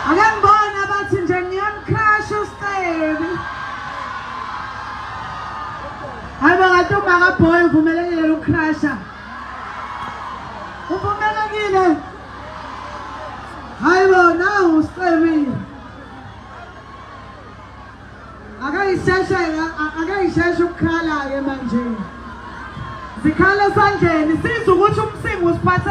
Akangibona bathi nje ngiyamcrush uStevi. Hayibo ngathi umakaboy uvumelekile ukucrusha. Uvumelekile. Hayibo nawu uStevi. Akayisheshe ukukhala ke manje. Zikhala esandleni sizwe ukuthi umsingo usiphatha